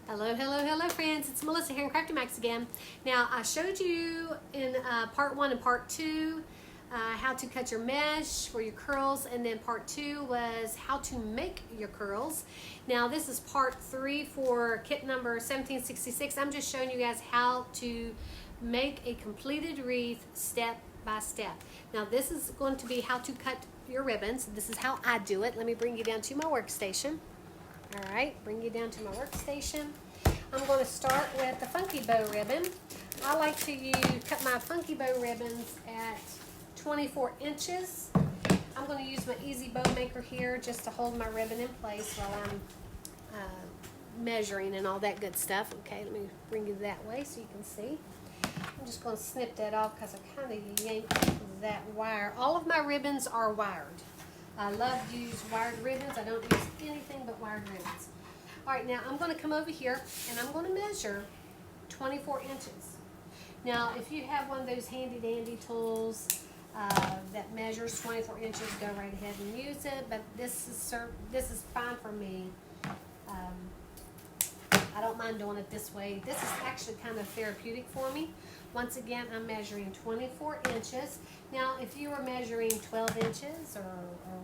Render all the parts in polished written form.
Hello, hello, hello friends. It's Melissa here in Crafty Max again. Now I showed you in part 1 and part 2 how to cut your mesh for your curls, and then part 2 was how to make your curls. Now this is part 3 for kit number 1766. I'm just showing you guys how to make a completed wreath step by step. Now this is going to be how to cut your ribbons. This is how I do it. Let me bring you down to my workstation. All right, bring you down to my workstation. I'm going to start with the funky bow ribbon. I like to cut my funky bow ribbons at 24 inches. I'm going to use my easy bow maker here just to hold my ribbon in place while I'm measuring and all that good stuff. Okay, let me bring you that way so you can see. I'm just going to snip that off because I kind of yanked that wire. All of my ribbons are wired. I love to use wired ribbons. I don't use anything but wired ribbons. All right, now I'm going to come over here and I'm going to measure 24 inches. Now, if you have one of those handy dandy tools that measures 24 inches, go right ahead and use it. But this is fine for me. I don't mind doing it this way. This is actually kind of therapeutic for me. Once again, I'm measuring 24 inches. Now, if you were measuring 12 inches or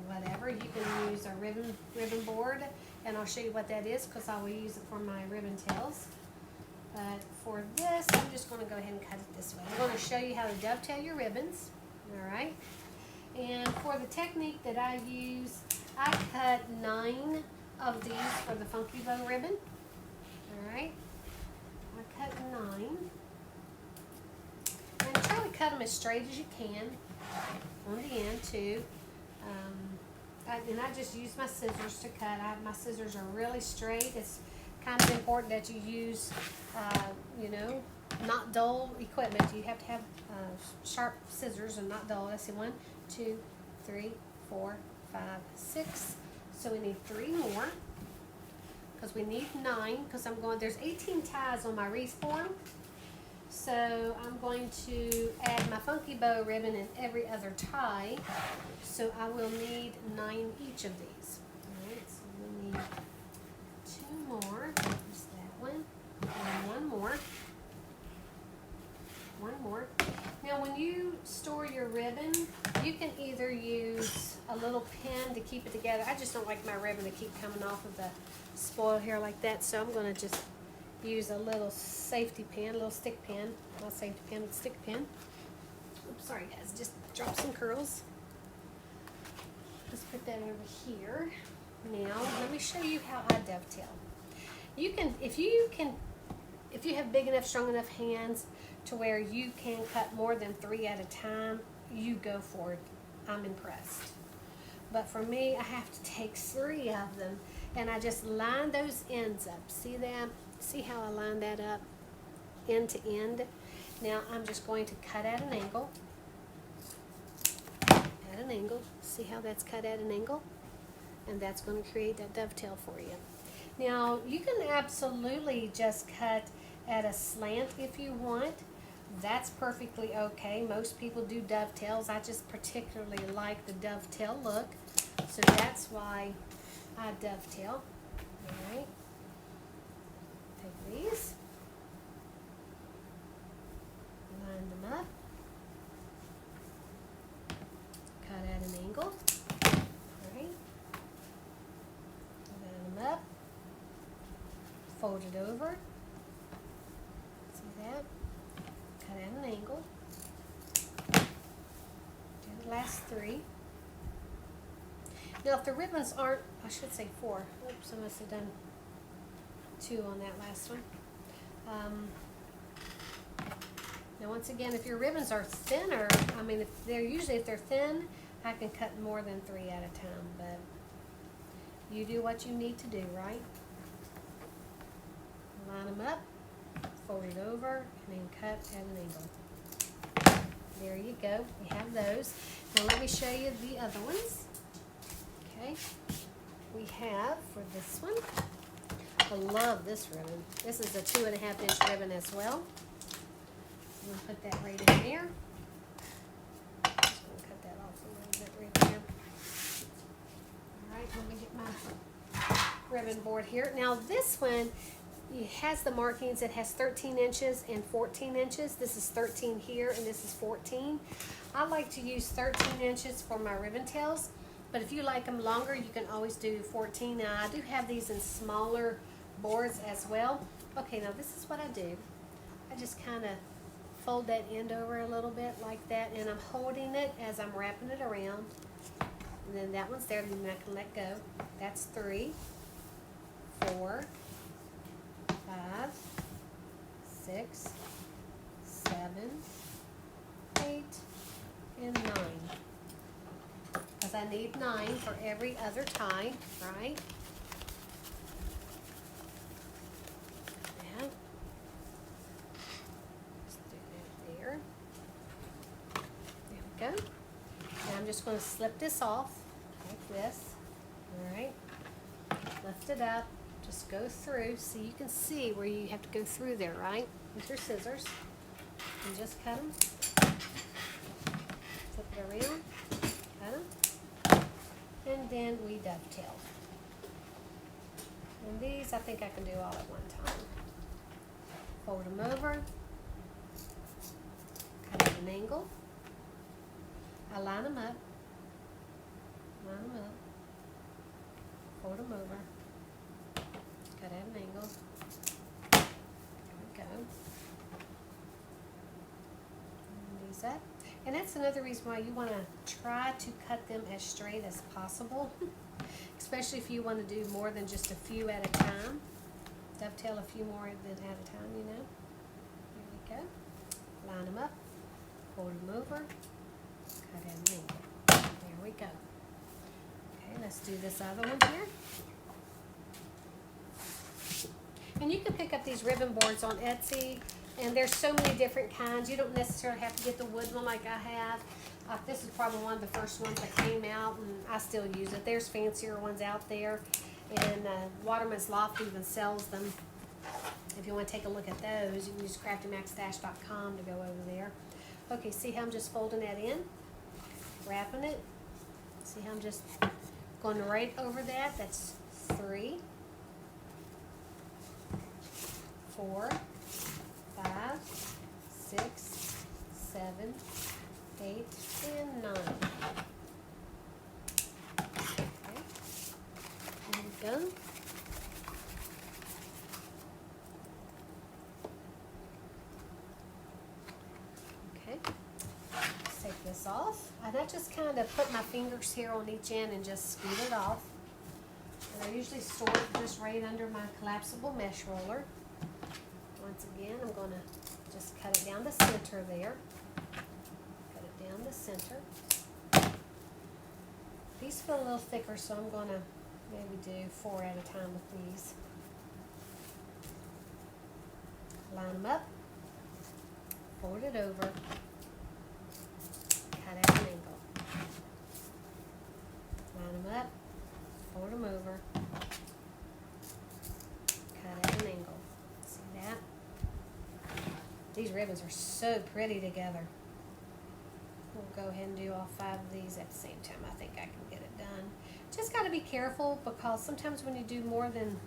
whatever, you can use a ribbon board, and I'll show you what that is because I will use it for my ribbon tails. But for this, I'm just going to go ahead and cut it this way. I'm going to show you how to dovetail your ribbons. All right. And for the technique that I use, I cut 9 of these for the funky bow ribbon. All right. I cut 9. And try to cut them as straight as you can on the end too. And I just use my scissors to cut. My scissors are really straight. It's kind of important that you use, not dull equipment. You have to have sharp scissors and not dull. Let's see, 1, 2, 3, 4, 5, 6. So we need 3 more because we need 9. Because there's 18 ties on my wreath form. So I'm going to add my funky bow ribbon in every other tie. So I will need 9 each of these. All right, so we need 2 more. There's that one. And 1 more. 1 more. Now when you store your ribbon, you can either use a little pin to keep it together. I just don't like my ribbon to keep coming off of the spoil here like that. So I'm going to just use a little safety pin, a little stick pin. Not safety pin, but stick pin. Oops, sorry guys, just drop some curls. Let's put that over here. Now, let me show you how I dovetail. You can, if you have big enough, strong enough hands to where you can cut more than 3 at a time, you go for it. I'm impressed. But for me, I have to take 3 of them, and I just line those ends up. See that? See how I line that up end to end? Now I'm just going to cut at an angle. At an angle. See how that's cut at an angle? And that's going to create that dovetail for you. Now you can absolutely just cut at a slant if you want. That's perfectly okay. Most people do dovetails. I just particularly like the dovetail look. So that's why I dovetail. Alright. Take these, line them up, cut at an angle, alright, line them up, fold it over, see that, cut at an angle, do the last 3. Now if the ribbons aren't, I should say 4, oops, I must have done 2 on that last one. Now once again, if your ribbons are thinner, if they're thin, I can cut more than 3 at a time, but you do what you need to do, right? Line them up, fold it over, and then cut at an angle. There you go, we have those. Now let me show you the other ones. Okay, we have for this one, I love this ribbon. This is a 2.5 inch ribbon as well. I'm going to put that right in there. Just going to cut that off a little bit right there. Alright, let me get my ribbon board here. Now this one, it has the markings. It has 13 inches and 14 inches. This is 13 here and this is 14. I like to use 13 inches for my ribbon tails, but if you like them longer, you can always do 14. Now I do have these in smaller boards as well. Okay, now this is what I do. I just kind of fold that end over a little bit like that, and I'm holding it as I'm wrapping it around. And then that one's there, and then I can let go. That's 3, 4, 5, 6, 7, 8, and 9. Because I need 9 for every other tie, right? Yeah. Let's do that there. There we go. Now I'm just going to slip this off like this. All right. Lift it up. Just go through. See, you can see where you have to go through there, right? With your scissors. And just cut them. Flip it around. Cut them. And then we dovetail. And these I think I can do all at one time. Fold them over. Cut at an angle. I line them up. Line them up. Fold them over. Cut at an angle. There we go. And these up. And that's another reason why you want to try to cut them as straight as possible, especially if you want to do more than just a few at a time. Dovetail a few more than at a time, you know. There we go. Line them up. Fold them over. Cut at an angle. There we go. Okay, let's do this other one here. And you can pick up these ribbon boards on Etsy, and there's so many different kinds. You don't necessarily have to get the wood one like I have. This is probably one of the first ones that came out, and I still use it. There's fancier ones out there, and Waterman's Loft even sells them. If you want to take a look at those, you can use craftymaxstash.com to go over there. Okay, see how I'm just folding that in, wrapping it. See how I'm just going right over that. That's 3, 4, 5, 6, 7, 8, and 9. Okay. There we go. Okay. Let's take this off. And I just kind of put my fingers here on each end and just scoot it off. And I usually store it just right under my collapsible mesh roller. Once again, I'm going to just cut it down the center there. Cut it down the center. These feel a little thicker, so I'm going to maybe do 4 at a time with these. Line them up. Fold it over. Cut at an angle. Line them up. Fold them over. Cut at an angle. See that? These ribbons are so pretty together. We'll go ahead and do all 5 of these at the same time. I think I can get it done. Just got to be careful, because sometimes when you do more than,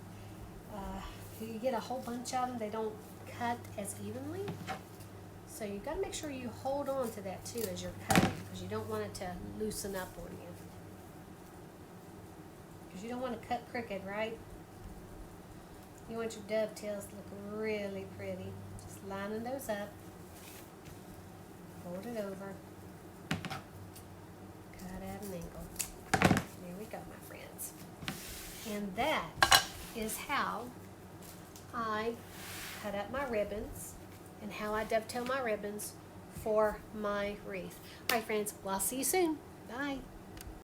you get a whole bunch of them, they don't cut as evenly. So you've got to make sure you hold on to that too as you're cutting, because you don't want it to loosen up on you. Because you don't want to cut crooked, right? You want your dovetails to look really pretty. Just lining those up. Fold it over. Cut at an angle. There we go, my friends. And that is how I cut up my ribbons and how I dovetail my ribbons for my wreath. All right, friends. Well, I'll see you soon. Bye.